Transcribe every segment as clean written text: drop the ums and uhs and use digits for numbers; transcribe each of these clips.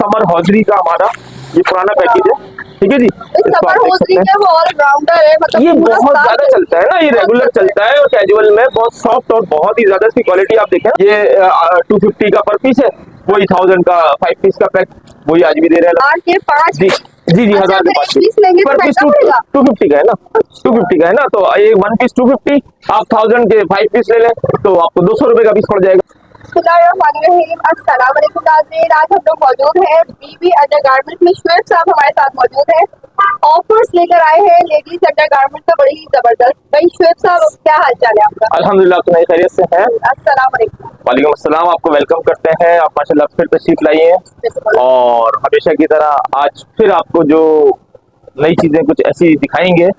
Summer hosiery का हमारा ये पुराना पैकेज है, ठीक है जी। इसको आप देख सकते हैं, ऑलराउंडर है, मतलब ये पूरा बहुत साथ ज्यादा चलता है ना, ये रेगुलर चलता है और कैजुअल में बहुत सॉफ्ट और बहुत ही ज्यादा इसकी क्वालिटी आप देखें। ये 250 का पर पीस है, वही 1000 का 5 पीस का पैक, वही आज भी दे रहे हैं के 5 जी जी जी। 1000 के 5 पीस लेंगे पर तो पीस महंगा पड़ेगा। 250 का है ना, 250 का है ना, तो ये 1 पीस 250, आप 1000 के 5 पीस ले लें तो आपको 200 रुपए का पीस पड़ जाएगा। अस्सलाम वालेकुम नाज़रीन, आज हम लोग मौजूद हैं बीबी अंडरगारमेंट्स में। शुएब साहब हमारे साथ मौजूद हैं, ऑफर्स लेकर आए हैं लेडीज अंडरगारमेंट्स का बड़ी ही जबरदस्त। भाई शुएब साहब, क्या हाल चाल है आपका? अल्हम्दुलिल्लाह, तो नई खैरियत से हैं। अस्सलाम वालेकुम। वालेकुम अस्सलाम, आपको वेलकम करते हैं। आप माशाल्लाह फिर तशरीफ लाई हैं और हमेशा की तरह आज फिर आपको जो नई चीजें कुछ ऐसी दिखाएंगे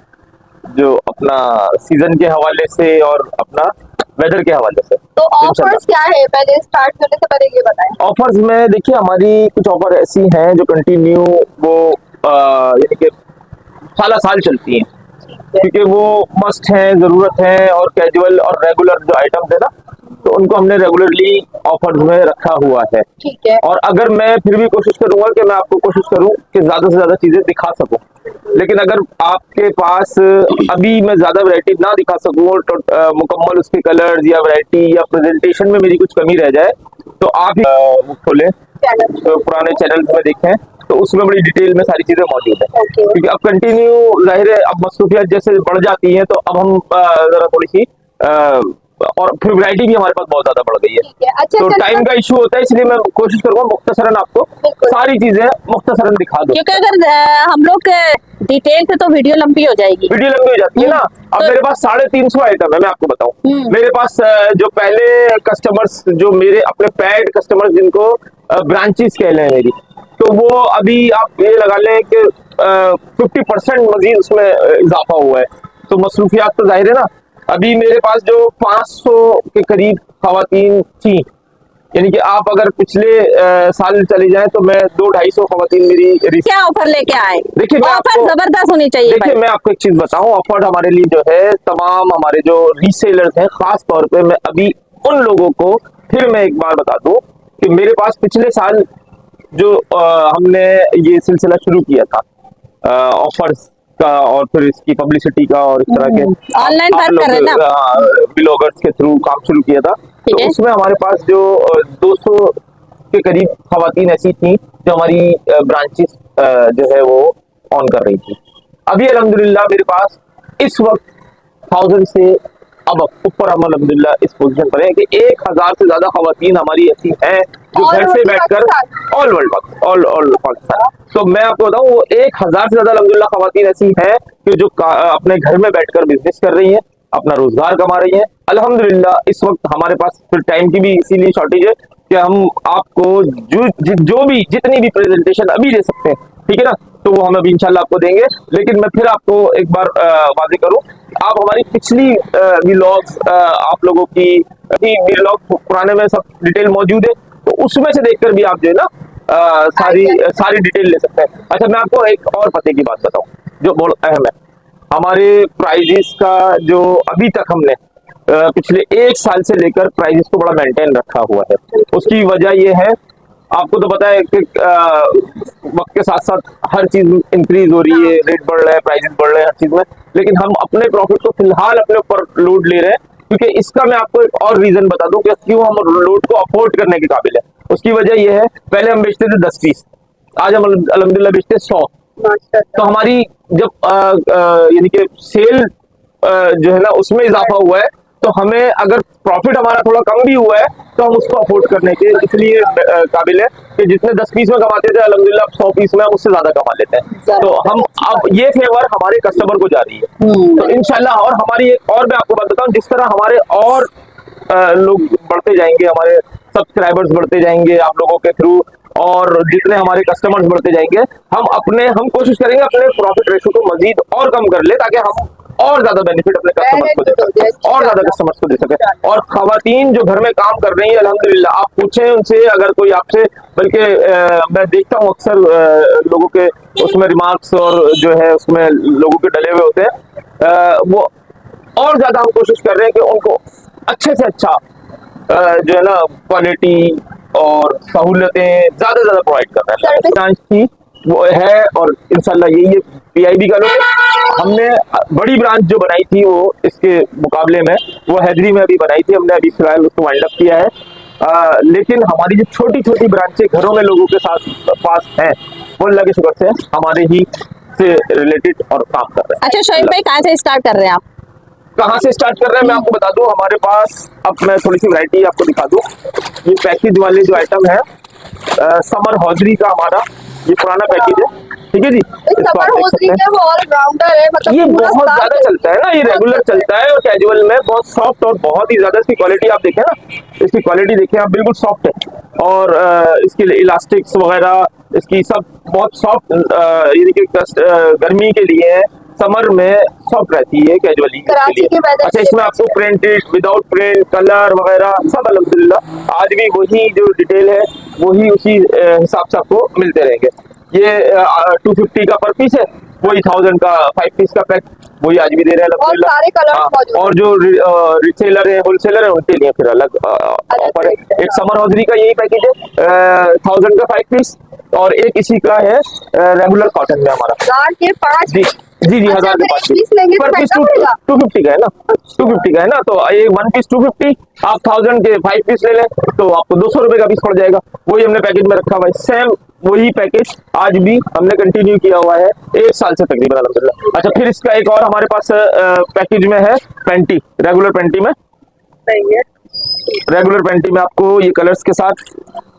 जो अपना सीजन के हवाले से और अपना वेदर के हवाले से। तो ऑफर्स क्या है, पहले स्टार्ट करने से पहले ये बताएं। ऑफर्स में देखिए, हमारी कुछ ऑफर ऐसी हैं जो कंटिन्यू वो यानी कि साला साल चलती हैं, क्योंकि वो मस्ट हैं, जरूरत है, और कैजुअल और रेगुलर जो आइटम्स है ना, तो उनको हमने रेगुलरली ऑफर्स में रखा हुआ है। ठीक है। और अगर मैं फिर भी कोशिश करूंगा कि मैं आपको कोशिश करूं कि ज्यादा से ज्यादा चीजें दिखा सकूं, लेकिन अगर आपके पास अभी मैं ज्यादा वैरायटी ना दिखा सकूं और मुकम्मल उसके कलर्स या वैरायटी या प्रेजेंटेशन में मेरी कुछ कमी रह जाए, तो आप वो खोलें, तो पुराने चैनल्स में देखें, तो उसमें बड़ी डिटेल में सारी चीजें मौजूद है। क्योंकि अब कंटिन्यू जाहिर है, अब मसरूफियत जैसे बढ़ जाती है, तो अब हम जरा थोड़ी सी और फिर वैरायटी भी हमारे पास बहुत ज्यादा बढ़ गई है, अच्छा, तो टाइम का इशू होता है, इसलिए मैं कोशिश करूंगा मुख्तसरन आपको सारी चीजें मुख्तसरन दिखा दूं। क्योंकि अगर हम लोग डिटेल से तो वीडियो लंबी हो जाएगी। वीडियो लंबी हो जाती है ना। अब तो मेरे पास 350 आइटम है, मैं आपको बताऊं। मेरे पास जो पहले कस्टमर्स, जो मेरे अपने पैड कस्टमर्स जिनको ब्रांचेस कह लें मेरी, तो वो अभी आप ये लगा लें कि 50% मजीद उसमें इजाफा हुआ है। तो मसरूफियात तो जाहिर है ना। अभी मेरे पास जो 500 के करीब खवातीन थी, यानी कि आप अगर पिछले साल चले जाएं तो मैं 200-250 खवातीन मेरी। क्या ऑफर लेके आए? देखिए, मैं ऑफर आपको जबरदस्त होनी चाहिए। देखिए मैं आपको एक चीज बताऊं, ऑफर हमारे लिए जो है, तमाम हमारे जो रीसेलर्स हैं, खास तौर पे मैं अभी उन लोगों को फिर मैं एक बार बता दूं कि मेरे पास पिछले साल जो हमने ये सिलसिला शुरू किया था ऑफर्स का और फिर इसकी पब्लिसिटी का और इस तरह के ऑनलाइन वर्क कर रहे हैं ना, ब्लॉगर्स के थ्रू काम शुरू किया था, तो उसमें हमारे पास जो 200 के करीब खवातीन ऐसी थी जो हमारी ब्रांचेस जो है वो ऑन कर रही थी। अभी अल्हम्दुलिल्लाह मेरे पास इस वक्त 1000 से अब ऊपर हम अल्हम्दुलिल्लाह इस पोजीशन पर है कि 1000 से ज्यादा खवातीन हमारी ऐसी हैं जो घर से बैठकर ऑल वर्ल्ड ऑल पाकिस्तान, तो मैं आपको बताऊं, वो 1000 से ज्यादा अल्हम्दुलिल्लाह खवातीन ऐसी हैं कि जो अपने घर में बैठकर बिजनेस कर रही हैं, अपना रोजगार कमा रही हैं। अल्हम्दुलिल्लाह इस वक्त हमारे पास फिर टाइम की भी इसीलिए शॉर्टेज है कि हम आपको जो भी जितनी भी प्रेजेंटेशन अभी दे सकते हैं, ठीक है ना, तो वो हम अभी इंशाल्लाह आपको देंगे। लेकिन मैं फिर आपको एक बार वादे करूं, आप हमारी पिछली व्लॉग्स, आप लोगों की व्लॉग पुराने में सब डिटेल मौजूद है, तो उसमें से देखकर भी आप जो है ना सारी डिटेल ले सकते हैं। अच्छा, मैं आपको एक और पते की बात बताऊं जो बहुत अहम है। हमारे प्राइजेस का जो अभी तक हमने पिछले 1 साल से लेकर प्राइजेस को बड़ा मेंटेन रखा हुआ है। उसकी वजह यह है, आपको तो पता है कि वक्त के साथ साथ हर चीज इंक्रीज हो रही है, रेट बढ़ रहा है, प्राइसेस बढ़ रहे हैं हर चीज में, लेकिन हम अपने प्रॉफिट को फिलहाल अपने ऊपर लोड ले रहे हैं, क्योंकि इसका मैं आपको एक और रीजन बता दूं कि क्यों हम लोड को अफोर्ड करने के काबिल है। उसकी वजह यह है, पहले हम बेचते थे 10 पीस, आज हम अल्हम्दुलिल्लाह बेचते 100। तो हमारी जब यानी कि सेल जो है ना उसमें इजाफा हुआ है, तो हमें अगर प्रॉफिट हमारा थोड़ा कम भी हुआ है तो हम उसको अफोर्ड करने के इसलिए काबिल है कि जितने 10 पीस में कमाते थे अल्हम्दुलिल्लाह 100 पीस में हम उससे ज्यादा कमा लेते हैं। तो हम अब ये फेवर हमारे कस्टमर को जा रही है, तो इंशाल्लाह। और हमारी एक और मैं आपको बात बताऊं, जिस तरह हमारे और लोग बढ़ते जाएंगे, हमारे सब्सक्राइबर्स बढ़ते जाएंगे आप लोगों के थ्रू, और जितने हमारे कस्टमर्स बढ़ते जाएंगे, हम कोशिश करेंगे अपने प्रॉफिट रेशो को मजीद और कम कर ले, ताकि हम और ज्यादा बेनिफिट अपने कस्टमर्स को दे सकें, और ज्यादा कस्टमर्स को दे सकें। और खवातीन जो घर में काम कर रही है अल्हम्दुलिल्लाह, आप पूछें उनसे, अगर कोई आपसे, बल्कि मैं देखता हूँ अक्सर लोगों के उसमें रिमार्क्स और जो है उसमें लोगों के डले हुए होते हैं, वो और ज्यादा हम कोशिश कर रहे हैं कि उनको अच्छे से अच्छा जो है ना क्वालिटी और सहूलतें ज्यादा प्रोवाइड कर रहा है। Service- ब्रांच थी वो है और इंशाल्लाह यही है पीआईबी का लोग। हमने बड़ी ब्रांच जो बनाई थी वो इसके मुकाबले में वो हैदरी में अभी बनाई थी, हमने अभी फिलहाल उसको वाइंड अप किया है। लेकिन हमारी जो छोटी छोटी ब्रांचें घरों में लोगों के साथ पास हैं वो अल्लाह के शुक्र से हमारे ही से रिलेटेड और काम कर रहे हैं। अच्छा शोएब भाई, कहाँ से स्टार्ट कर रहे हैं आप? कहाँ से स्टार्ट कर रहे हैं मैं आपको बता दूं। हमारे पास अब मैं थोड़ी सी वैरायटी आपको दिखा दूं। ये पैकेज वाले जो आइटम है समर हॉजरी का हमारा ये पुराना पैकेज है, ठीक है जी। इस इसको समर आप देख होजरी सकते हैं। में वो ऑलराउंडर है, मतलब ये पूरा बहुत साल ज्यादा चलता है ना, ये रेगुलर चलता है और कैजुअल में बहुत सॉफ्ट और बहुत ही ज्यादा इसकी क्वालिटी आप देखें ना, इसकी क्वालिटी देखें आप, बिल्कुल सॉफ्ट है और इसके इलास्टिक्स वगैरह इसकी सब बहुत सॉफ्ट, यानी कि गर्मी के लिए समर में सॉफ्ट रहती है कैजुअली के कराची लिए। के weather अच्छा के इसमें आपको प्रिंटेड विदाउट प्रिंट कलर वगैरह सब अल्हम्दुलिल्लाह आज भी वही जो डिटेल है वही उसी हिसाब से आपको मिलते रहेंगे। ये 250 का पर पीस है, वही 1000 का 5 पीस का पैक वही आज भी दे रहे हैं और अल्हम्दुलिल्लाह। सारे कलर्स हाँ, मौजूद हैं। और जो रिटेलर है होलसेलर है उनके लिए फिर अलग ऑफर है। rate है। एक समर हॉजरी का यही पैकेज है 1000 का 5 पीस और एक इसी का है रेगुलर कॉटन में हमारा। हजार के 5 जी जी जी, अच्छा, 1000 के अगर 5 एक पीस लेंगे तो पर पीस महंगा पड़ेगा? 250 का है ना, 250 का है ना, तो एक 1 पीस 250, आप 1000 के 5 पीस ले लें तो आपको 200 रुपए का पीस पड़ जाएगा। वही हमने पैकेज में रखा हुआ है, सेम वही पैकेज आज भी हमने कंटिन्यू किया हुआ है 1 साल से तकरीबन अल्हम्दुलिल्लाह। अच्छा फिर इसका एक और हमारे पास पैकेज में है पैंटी, रेगुलर पैंटी में। सही है। रेगुलर पैंटी में आपको ये कलर्स के साथ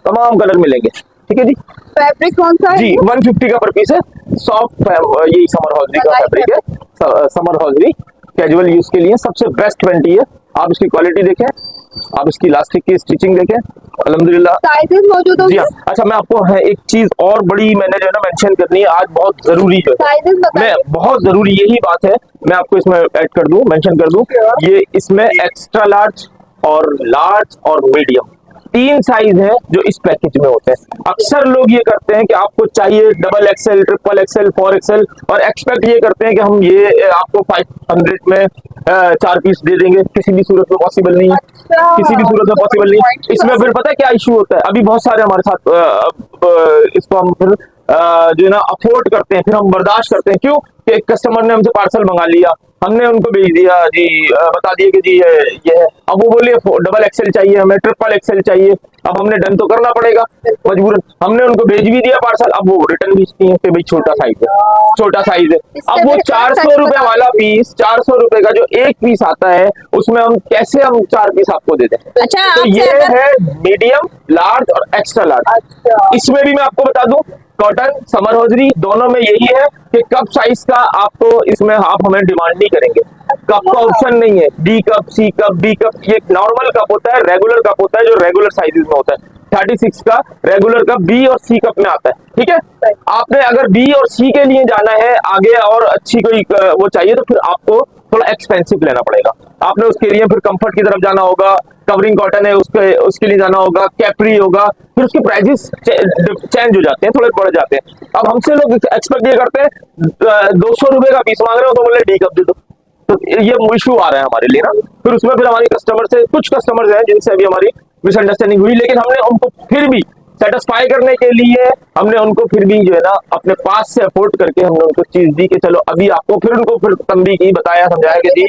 तमाम कलर मिलेंगे, ठीक है जी। फैब्रिक कौन सा है? जी 150 का पर पीस है, सॉफ्ट यही समर हॉजरी का मलाई फैब्रिक है। समर हॉजरी कैजुअल यूज के लिए सबसे बेस्ट पैंटी है। आप इसकी क्वालिटी देखें, आप इसकी इलास्टिक की स्टिचिंग देखें, अल्हम्दुलिल्लाह। साइजेस मौजूद जी होंगे? हाँ। अच्छा मैं आपको है एक चीज और बड़ी मैंने जो है ना मेंशन करनी है आज, बहुत जरूरी जो है, साइजेस मैं बताइए। बहुत जरूरी यही बात है, मैं आपको इसमें ऐड कर दूं, मेंशन कर दूं। ये इसमें एक्स्ट्रा लार्ज और लार्ज और मीडियम 3 साइज है जो इस पैकेज में होते हैं। अक्सर लोग ये करते हैं कि आपको चाहिए double XL, triple XL, 4 XL और एक्सपेक्ट ये करते हैं कि हम ये आपको 500 में 4 पीस दे देंगे। किसी भी सूरत में पॉसिबल नहीं है, अच्छा, किसी भी सूरत में पॉसिबल नहीं है। इसमें फिर पता है क्या इशू होता है, अभी बहुत सारे हमारे साथ इसको हम फिर जो है ना अफोर्ड करते हैं, फिर हम बर्दाश्त करते हैं। क्यों कि एक कस्टमर ने हमसे पार्सल मंगा लिया, हमने उनको भेज दिया जी, बता दिए कि जी ये है, अब वो बोले डबल एक्सएल चाहिए हमें, ट्रिपल एक्सएल चाहिए, अब हमने डन तो करना पड़ेगा मजबूरन। हमने उनको भेज भी दिया पार्सल, अब वो रिटर्न भेजती है कि भाई छोटा साइज है, छोटा साइज है। अब वो 400 रुपए वाला पीस, 400 रुपए का जो एक पीस आता है उसमें हम कैसे हम 4 पीस आपको दे दें। अच्छा तो आपसे ये अगर है मीडियम, लार्ज और एक्स्ट्रा लार्ज। अच्छा। इसमें भी मैं आपको बता दूं कॉटन समर हॉजरी दोनों में यही है कि कप साइज का आपको इसमें आप हमें डिमांड नहीं करेंगे, कप का ऑप्शन नहीं है। डी कप, सी कप, बी कप, ये नॉर्मल कप होता है, रेगुलर कप होता है जो रेगुलर साइजेस में होता है। 36 का रेगुलर कप बी और सी कप में आता है, ठीक है। आपने अगर बी और सी के लिए जाना है आगे और अच्छी कोई वो चाहिए तो फिर आपको थोड़ा एक्सपेंसिव लेना पड़ेगा। आपने उसके लिए फिर कंफर्ट की तरफ जाना होगा, कवरिंग कॉटन है उसके लिए जाना होगा, कैप्री होगा, फिर उसके प्राइसेस चेंज हो जाते हैं, थोड़े बढ़ जाते हैं। अब हमसे लोग एक्सपेक्ट ये करते हैं 200 रुपए का पीस मांग रहे हो तो बोले डी कप दे दो, तो ये इशू आ रहा है हमारे लिए ना। फिर उसमें फिर हमारे कस्टमर से कुछ कस्टमर्स हैं जिनसे अभी हमारी मिसअंडरस्टैंडिंग हुई, लेकिन हमने उनको फिर भी सेटिस्फाई करने के लिए हमने उनको फिर भी जो है ना अपने पास से अफोर्ड करके हमने उनको चीज दी कि चलो अभी आपको, फिर उनको फिर तंबी की, बताया, समझाया कि जी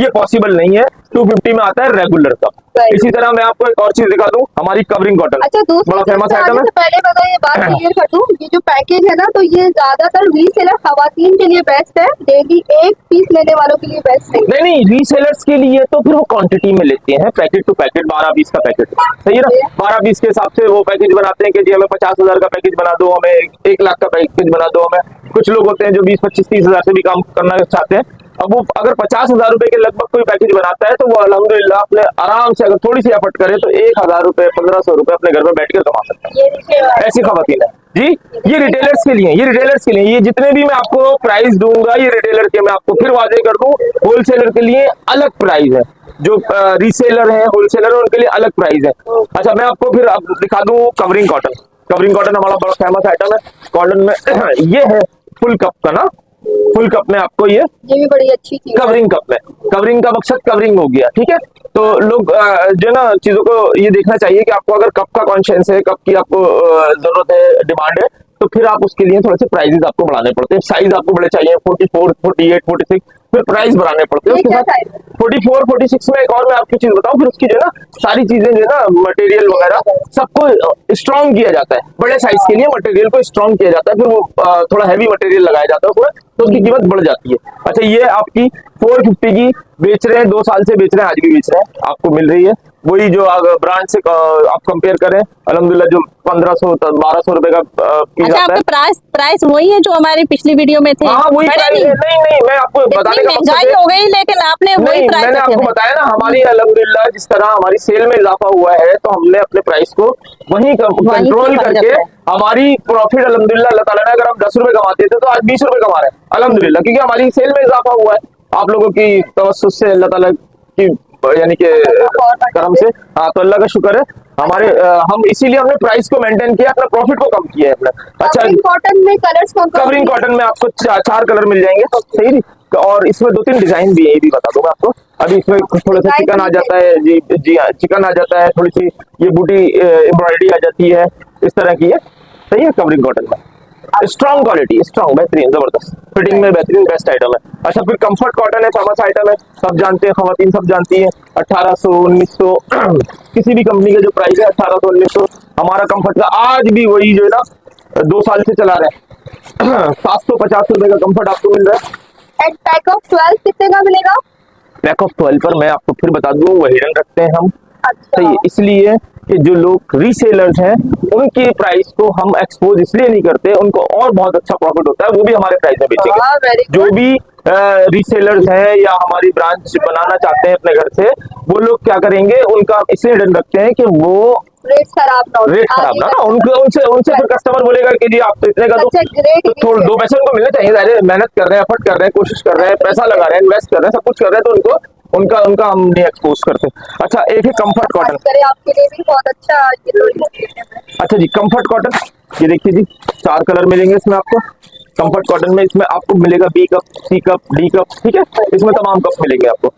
ये पॉसिबल नहीं है, 250 में आता है रेगुलर का। इसी तरह मैं आपको एक और चीज दिखा दूं, हमारी कवरिंग कॉटन अच्छा दूसरी बड़ा चीज़ फेमस में आइटम आने है। से पहले बताइए, ये बात क्लियर कर दूं, ये जो पैकेज है ना तो ये ज्यादातर रीसेलर खवातीन के लिए बेस्ट है, डेली एक पीस लेने वालों के लिए बेस्ट है। नहीं नहीं, रीसेलर्स के लिए तो फिर वो क्वांटिटी में लेते हैं, पैकेट टू पैकेट, 12-20 का पैकेट, सही है ना। 12-20 के हिसाब से वो पैकेज बनाते हैं कि जी हमें 50,000 का पैकेज बना दो, हमें 1 लाख का पैकेज बना दो हमें। कुछ लोग होते हैं जो 20-25-30 हजार से भी काम करना चाहते हैं। अब वो अगर 50,000 रुपए के लगभग कोई पैकेज बनाता है तो वो अल्हम्दुलिल्लाह अपने आराम से अगर थोड़ी सी एफर्ट करे तो 1,000 रुपए, 1,500 रुपए अपने घर में बैठ कर कमा सकता है। ये नीचे ऐसी खवातीन है जी। ये रिटेलर्स के लिए, ये रिटेलर्स के लिए, ये जितने भी मैं आपको प्राइस दूंगा ये रिटेलर के मैं आपको फिर वादे कर दूं। होलसेलर के लिए अलग प्राइस है, जो रीसेलर है, होलसेलर है, उनके लिए अलग प्राइस है। अच्छा मैं आपको फिर अब दिखा दूं कवरिंग कॉटन। कवरिंग कॉटन हमारा बड़ा फेमस आइटम है कॉटन में। ये है फुल कप का ना, फुल कप में आपको ये भी बड़ी अच्छी चीज है। कवरिंग कप में, कवरिंग का मकसद कवरिंग हो गया, ठीक है। तो लोग जो ना चीजों को ये देखना चाहिए कि आपको अगर कप का कॉन्शियस है, कप की आपको जरूरत है, डिमांड है, तो फिर आप उसके लिए थोड़े से प्राइजेस आपको बढ़ाने पड़ते हैं। साइज आपको बड़े चाहिए 44, 48, 46, फिर प्राइस बढ़ाने पड़ते हैं ये उसके क्या साथ। size है? 44, 46 में एक और मैं आपकी चीज बताऊं, फिर उसकी जो है ना सारी चीजें जो है ना मटेरियल वगैरह सबको स्ट्रॉन्ग किया जाता है। बड़े साइज के लिए मटेरियल को स्ट्रॉन्ग किया जाता है, फिर वो थोड़ा हैवी मटेरियल लगाया जाता है उसमें, तो उसकी कीमत बढ़ जाती है। अच्छा, ये आपकी 450 की बेच रहे हैं, 2 साल से बेच रहे हैं, आज भी बेच रहे हैं, आपको मिल रही है वही जो ब्रांड से आप कंपेयर करें, अल्हम्दुलिल्लाह जो 1500 1200 रुपए का पीस अच्छा, आता है। आपके प्राइस वही है जो हमारी पिछली वीडियो में थे? हाँ वही बढ़े प्राइस नहीं? है। नहीं नहीं, मैं आपको बताने इतनी का मकसद महंगाई है, हो गई लेकिन आपने वही नहीं प्राइस मैंने रखे आपको हैं। बताया ना, हमारी अल्हम्दुलिल्लाह जिस तरह हमारी सेल में इजाफा हुआ है, तो हमने अपने प्राइस को वहीं कंट्रोल बंद करके रखा है। हमारी प्रॉफिट अल्हम्दुलिल्लाह अल्लाह ताला ने, अगर हम 10 रुपए कमाते थे तो आज 20 रुपए कमा रहे हैं अल्हम्दुलिल्लाह, क्योंकि हमारी सेल में इजाफा हुआ है आप लोगों की तवस्सुस से, अल्लाह ताला की यानी कि करम से। हाँ, तो अल्लाह का शुक्र है हमारे हम इसीलिए हमने प्राइस को मेंटेन किया, अपना प्रॉफिट को कम किया है अपने। अच्छा, कवरिंग कॉटन में कलर्स कौन कौन कवरिंग कॉटन में आपको 4 कलर मिल जाएंगे, सही जी। और इसमें 2-3 डिजाइन भी है, ये भी बता दूं मैं आपको। अभी इसमें थोड़ा सा चिकन आ जाता है जी, जी हाँ, चिकन आ जाता है, थोड़ी सी ये बूटी एम्ब्रॉयडरी आ जाती है, इस तरह की है, सही है। कवरिंग कॉटन में स्ट्रॉन्ग क्वालिटी, स्ट्रॉन्ग, बेहतरीन, जबरदस्त फिटिंग में बेहतरीन, बेस्ट आइटम है। अच्छा, फिर कंफर्ट कॉटन है, फेमस आइटम है, सब जानते हैं, खवातीन सब जानती है। 1800, 1900 किसी भी कंपनी का जो प्राइस है 1800, 1900, हमारा कंफर्ट का आज भी वही जो है ना 2 साल से चला रहा है 750 रुपए का कंफर्ट आपको मिल रहा है। एंड पैक ऑफ 12 कितने का मिलेगा? पैक ऑफ 12 पर मैं आपको फिर बता दूं, वो हिडन रखते हैं हम, अच्छा, सही है, इसलिए कि जो लोग रीसेलर्स हैं उनके प्राइस को हम एक्सपोज इसलिए नहीं करते, उनको और बहुत अच्छा प्रॉफिट होता है, वो भी हमारे प्राइस में बेचेंगे। हाँ, वेरी जो गुड। भी रीसेलर्स हैं या हमारी ब्रांच बनाना चाहते हैं अपने घर से, वो लोग क्या करेंगे, उनका इसलिए हिडन रखते हैं कि वो रेट खराब ना हो, रेट खराब ना, उनसे उनसे फिर कस्टमर बोलेगा कि जी आप तो इतने का दो, अच्छा, ग्रेट तो थोड़ा 2 पैसे उनको मिलने चाहिए। अरे मेहनत कर रहे हैं, एफर्ट कर रहे हैं, कोशिश कर रहे हैं, पैसा लगा रहे हैं, इन्वेस्ट कर रहे हैं, सब कुछ कर रहे हैं, तो उनको उनका उनका हम नहीं एक्सपोज करते। अच्छा, एक है कंफर्ट कॉटन। करे आपके लिए भी बहुत अच्छा ये तो अच्छा जी, कंफर्ट कॉटन, ये देखिए जी 4 कलर मिलेंगे इसमें आपको। कंफर्ट कॉटन में इसमें आपको मिलेगा बी कप, सी कप, डी कप, ठीक है, इसमें तमाम कप मिलेंगे आपको।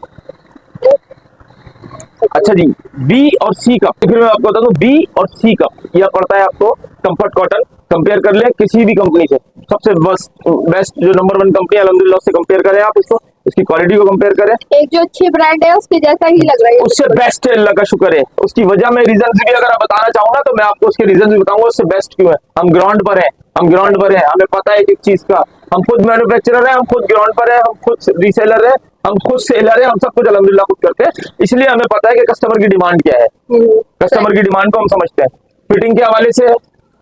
अच्छा जी, बी और सी कप, फिर मैं आपको बता दूं, बी और सी कप यह पड़ता है आपको कंफर्ट कॉटन। कंपेयर कर ले किसी भी कंपनी से, सबसे बेस्ट जो नंबर 1 कंपनी है अल्हम्दुलिल्लाह, उससे कंपेयर करें आप इसको, इसकी क्वालिटी को कंपेयर करें, एक जो अच्छी ब्रांड है उसके जैसा ही लग रहा है। उससे बेस्ट है, अल्लाह का शुक्र है। उसकी वजह मैं रीजन भी अगर आप बताना चाहूँ ना, तो मैं आपको उसके रीजन भी बताऊंगा उससे बेस्ट क्यों है। हम ग्राउंड पर हैं, हम ग्राउंड पर हैं, हमें पता है एक चीज का, हम खुद मैन्युफैक्चरर हैं, हम खुद ग्राउंड पर हैं, हम खुद रीसेलर हैं, हम खुद सेलर हैं, हम सब कुछ अल्हम्दुलिल्लाह खुद करते हैं, इसलिए हमें पता है कि कस्टमर की डिमांड क्या है, कस्टमर की डिमांड को हम समझते हैं। फिटिंग के हवाले से,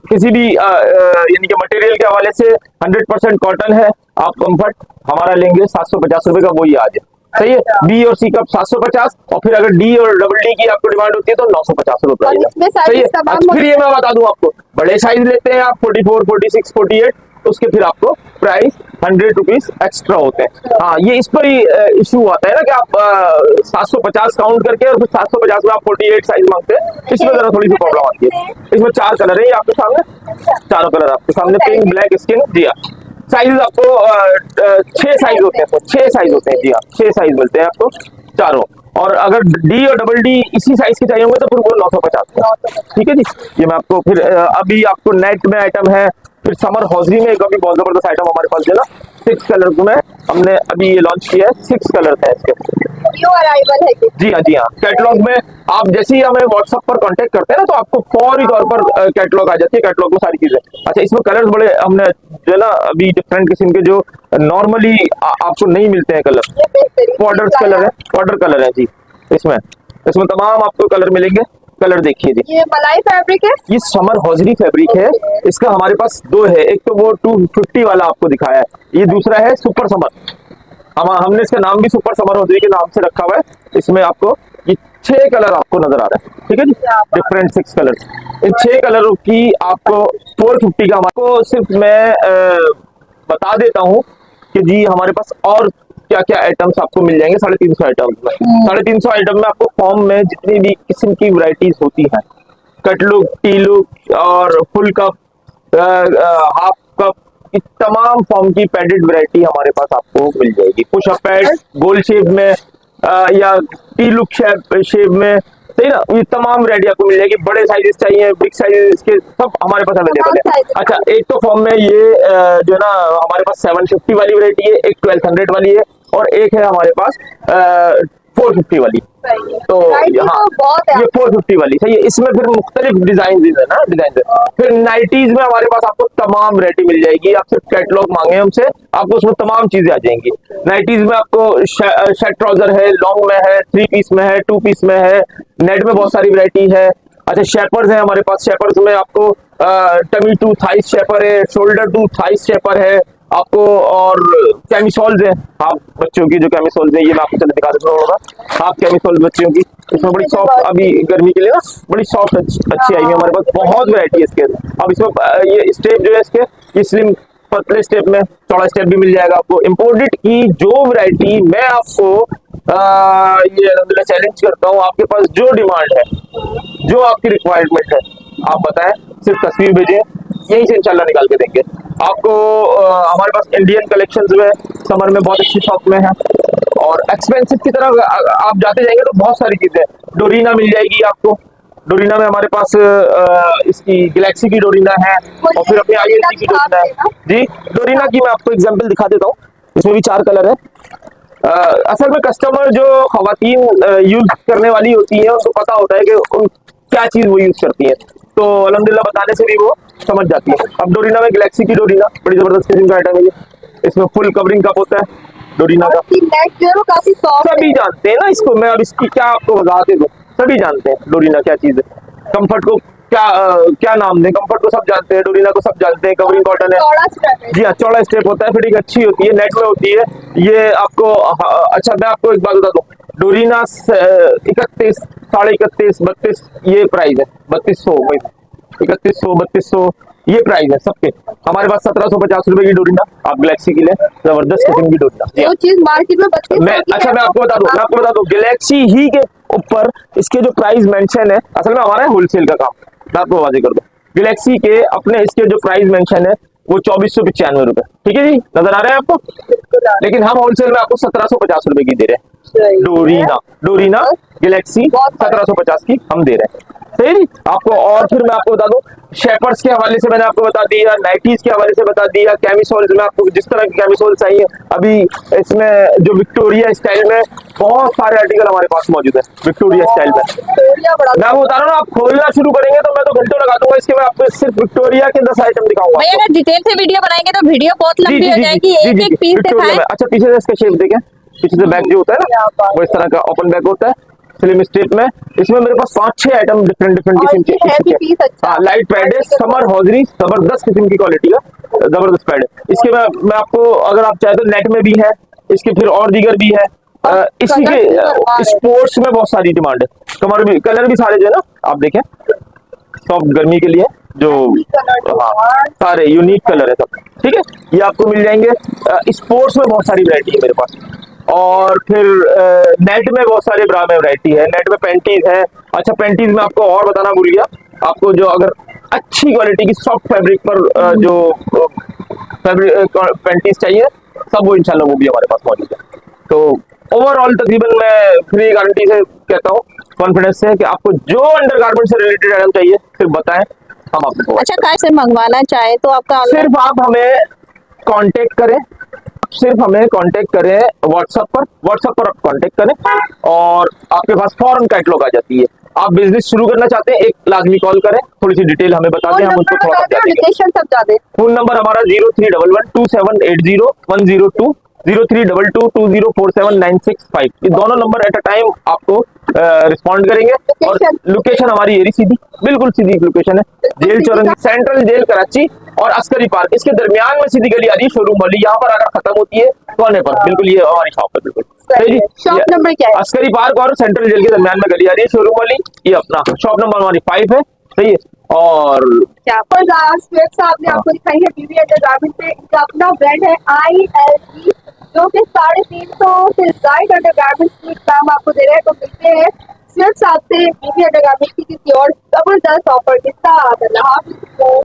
किसी भी यानी कि मटेरियल के हवाले से 100% कॉटन है। आप कंफर्ट हमारा लेंगे 750 रुपए का, वही आज है, सही है। बी और सी कप 750, और फिर अगर डी और डबल डी की आपको डिमांड होती है तो 950 रुपए, और इसमें सही है। साइज तमाम अच्छा, फिर ये मैं बता दूं आपको, बड़े साइज लेते हैं आप 44, 46, 48, उसके फिर आपको प्राइस 100 रुपीज एक्स्ट्रा होते हैं। हाँ, ये इस पर ही इशू आता है ना कि आप 750 काउंट करके और फिर 750 में आप 48 साइज मांगते हैं, इसमें जरा थोड़ी सी प्रॉब्लम आती है। इसमें 4 कलर है, ये आपके सामने, चारों कलर आपके सामने, पिंक, ब्लैक, स्किन, जी हाँ। साइज आपको 6 साइज होते हैं, 6 साइज होते हैं, जी हाँ, 6 साइज मिलते हैं आपको चारों। और अगर डी और डबल डी इसी साइज के चाहिए होंगे तो फिर वो 950 में, ठीक है जी। ये मैं आपको फिर अभी आपको नेट में आइटम है, फिर समर हॉजरी में एक अभी बहुत जबरदस्त आइटम हमारे पास है ना, 6 कलर में हमने अभी ये लॉन्च किया है, 6 कलर है इसके। न्यू अराइवल है ये। जी हाँ, जी हाँ। कैटलॉग में आप जैसे ही हमें व्हाट्सएप पर कांटेक्ट करते हैं ना, तो आपको फौरी तौर पर कैटलॉग आ जाती है, कैटलॉग में सारी चीजें। अच्छा, इसमें कलर्स बड़े हमने जो है ना अभी डिफरेंट किस्म के जो नॉर्मली आपको नहीं मिलते हैं कलर, ये बेहतरीन पाउडर कलर है, पाउडर कलर है जी। इसमें तमाम आपको कलर मिलेंगे। कलर देखिए जी, ये मलाई फैब्रिक है। ये समर हॉजरी फैब्रिक है, इसका हमारे पास 2 है, एक तो वो 250 वाला आपको दिखाया है, ये दूसरा है सुपर समर। हमने इसका नाम भी सुपर समर हॉजरी के नाम से रखा हुआ है। इसमें आपको ये 6 कलर आपको नजर आ रहा है, ठीक है जी, डिफरेंट 6 कलर। इन 6 कलरों की आपको 450 का, आपको सिर्फ मैं बता देता हूँ कि जी हमारे पास और क्या क्या आइटम्स आपको मिल जाएंगे 350 आइटम्स में। 350 आइटम में आपको फॉर्म में जितनी भी किस्म की वैरायटीज होती हैं, कट लुक, टी लुक और फुल कप, हाफ कप, की तमाम फॉर्म की पैडेड वैरायटी हमारे पास आपको मिल जाएगी। पुश अप पैड गोल शेप में या टी लुक शेप में, सही ना, ये तमाम वैरायटी आपको मिल जाएगी। बड़े साइजेस चाहिए, बिग साइजेस के सब हमारे पास अवेलेबल है। अच्छा, एक तो फॉर्म में ये जो है ना हमारे पास 750 वाली वैरायटी है, एक 1200 वाली है, और एक है हमारे पास 450 वाली। तो हाँ, ये 450 वाली सही है। इसमें फिर मुख्तलिफ डिजाइन है ना, डिजाइन है। फिर नाइटीज में हमारे पास आपको तमाम वैरायटी मिल जाएगी। आप सिर्फ कैटलॉग मांगे हमसे, आपको उसमें तमाम चीजें आ जाएंगी। नाइटीज में आपको शर्ट ट्राउजर है, लॉन्ग में है, 3 पीस में है, 2 पीस में है, नेट में बहुत सारी वैरायटी है। अच्छा, शेपर्स है हमारे पास। शेपर्स में आपको टमी टू थाइस शेपर है, शोल्डर टू थाइस शेपर है आपको, और कैमिसोल्स है। आप बच्चों की जो कैमिसोल्स है, ये मैं आपको चले दिखा देता हूँ। हाफ कैमिसोल्स बच्चों की, इसमें बड़ी सॉफ्ट, अभी गर्मी के लिए ना बड़ी सॉफ्ट अच्छी आई है हमारे पास। बहुत वैरायटी है इसके। अब इसमें ये स्टेप जो है इसके, ये स्लिम पतले स्टेप में, चौड़ा स्टेप भी मिल जाएगा आपको। इम्पोर्टेड की जो वैरायटी मैं आपको ये अलहमदुलिल्लाह चैलेंज करता हूँ, आपके पास जो डिमांड है, जो आपकी रिक्वायरमेंट है, आप बताएं, सिर्फ तस्वीर भेजें, यहीं से इंशाल्लाह निकाल के देंगे आपको। हमारे पास इंडियन कलेक्शंस में समर में बहुत अच्छी शॉप में है, और एक्सपेंसिव की तरफ आप जाते जाएंगे तो बहुत सारी चीजें। डोरीना मिल जाएगी आपको। डोरीना में हमारे पास इसकी गैलेक्सी की डोरीना है, और फिर अपने ILC की डोरीना है जी। डोरीना की मैं आपको एग्जांपल दिखा देता हूँ। इसमें भी 4 कलर है। असल में कस्टमर जो खवातीन यूज करने वाली होती है, उनको पता होता है कि क्या चीज वो यूज करती है, तो अल्हम्दुलिल्लाह बताने से भी वो समझ जाती है। अब डोरीना में गैलेक्सी की डोरीना बड़ी जबरदस्त किस्म का आइटम है ये। इसमें फुल कवरिंग कप होता है डोरीना का। काफी सॉफ्ट सभी जानते हैं ना इसको, मैं अब इसकी क्या आपको वजाहत दूं, सभी जानते हैं डोरीना क्या चीज है। कंफर्ट को क्या नाम दें, कंफर्ट को सब जानते हैं, डोरीना को सब जानते हैं। कवरिंग कॉटन है जी हाँ, चौड़ा स्टेप होता है, फिटिंग अच्छी होती है, नेट में होती है ये आपको। अच्छा, मैं आपको एक बात बता दूं, डोरीना 31, 31.5, 32 ये प्राइस है। 3200, 3200 ये प्राइस है सबके। हमारे पास 1750 रुपए की डोरीना आप गैलेक्सी की ले, जबरदस्त किस्म की डोरीना। जो चीज मार्केट में 3200 मैं आपको बता दूं गैलेक्सी ही के ऊपर इसके जो प्राइस मेंशन है, असल में हमारा है होलसेल का काम। मैं आपको वादे कर दूं, गैलेक्सी के अपने इसके जो प्राइस मेंशन है वो 2495 रुपए, ठीक है जी, नजर आ रहे हैं आपको। लेकिन हम होलसेल में आपको 1750 रुपए की दे रहे हैं। डोरीना गैलेक्सी 1750 की हम दे रहे हैं, सही नहीं आपको। और फिर मैं आपको बता दूं, शेपर्स के हवाले से मैंने आपको बता दिया, नाइटीज के हवाले से बता दिया, कैमिसोल्स में आपको जिस तरह की कैमिसोल चाहिए, अभी इसमें जो विक्टोरिया स्टाइल में बहुत सारे आर्टिकल हमारे पास मौजूद है। विक्टोरिया स्टाइल में मैं वो बता रहा हूँ ना, आप खोलना शुरू करेंगे तो मैं तो घंटों लगा दूंगा इसके। मैं आपको सिर्फ विक्टोरिया के 10 आइटम दिखाऊंगा। भाई अगर डिटेल से वीडियो बनाएंगे तो वीडियो बहुत लंबी हो जाएगी, एक पीस दिखाएं। अच्छा, पीछे से इसका शेप देखें, पीछे से बैक जो होता है ना, वो इस तरह का ओपन बैक होता है स्लिम स्टेप में। इसमें मेरे पास 5-6 आइटम डिफरेंट किस्म के। लाइट पैड है, समर हॉजरी, जबरदस्त किस्म की क्वालिटी का जबरदस्त पैड है। इसके मैं आपको अगर आप चाहे तो नेट में भी है, इसके फिर और दीगर भी है। इसी के स्पोर्ट्स में बहुत सारी डिमांड है। कलर भी सारे जो है ना आप देखें, सॉफ्ट गर्मी के लिए जो सारे यूनिक कलर है सब, ठीक है, ये आपको मिल जाएंगे। स्पोर्ट्स में बहुत सारी वैरायटी है मेरे पास, और फिर नेट में बहुत सारे ब्रा में वैरायटी है। नेट में पैंटीज है। अच्छा, पैंटीज में आपको और बताना भूल गया, आपको जो अगर अच्छी क्वालिटी की सॉफ्ट फैब्रिक पर जो फैब्रिक पैंटीज चाहिए, सब वो इंशाल्लाह वो भी हमारे पास मौजूद है। तो ओवरऑल तकरीबन मैं फ्री गारंटी से कहता हूँ, कॉन्फिडेंस से, कि आपको जो अंडरगारमेंट से रिलेटेड आइटम चाहिए सिर्फ बताएं, हम आपको। अच्छा, कार से मंगवाना चाहे तो आपका सिर्फ आप हमें कांटेक्ट करें, सिर्फ हमें कांटेक्ट करें व्हाट्सएप पर आप कांटेक्ट करें, और आपके पास फौरन कैटलॉग आ जाती है। आप बिजनेस शुरू करना चाहते हैं, एक लाजमी कॉल करें, थोड़ी सी डिटेल हमें बता दें, हम उसको थोड़ा सा। फोन नंबर हमारा 0311278010 0322204796 ये दोनों नंबर एट अ टाइम आपको रिस्पॉन्ड करेंगे। और लोकेशन हमारी एरी सीधी, बिल्कुल सीधी लोकेशन है, जेल चौरंगी, सेंट्रल जेल कराची और अस्करी पार्क, इसके दरमियान में सीधी गली आ रही है, शोरूम वाली, यहाँ पर आकर खत्म होती है कोने पर, बिल्कुल ये हमारी शॉप है, बिल्कुल शॉप नंबर क्या है? अस्करी पार्क और सेंट्रल जेल के दरमियान में गली आ रही है, शोरूम वाली, ये अपना शॉप नंबर हमारी 5 है, सही है। और आपने आपको दिखाई है बीवी अंडरगारमेंट पे, इनका अपना ब्रांड है ILC, जो कि 350 से ज्यादा अंडरगारमेंट की काम आपको दे रहे हैं। तो मिलते हैं सिर्फ आपसे बीवी अंडरगारमेंट की किसी और जबरदस्त ऑफर के साथ।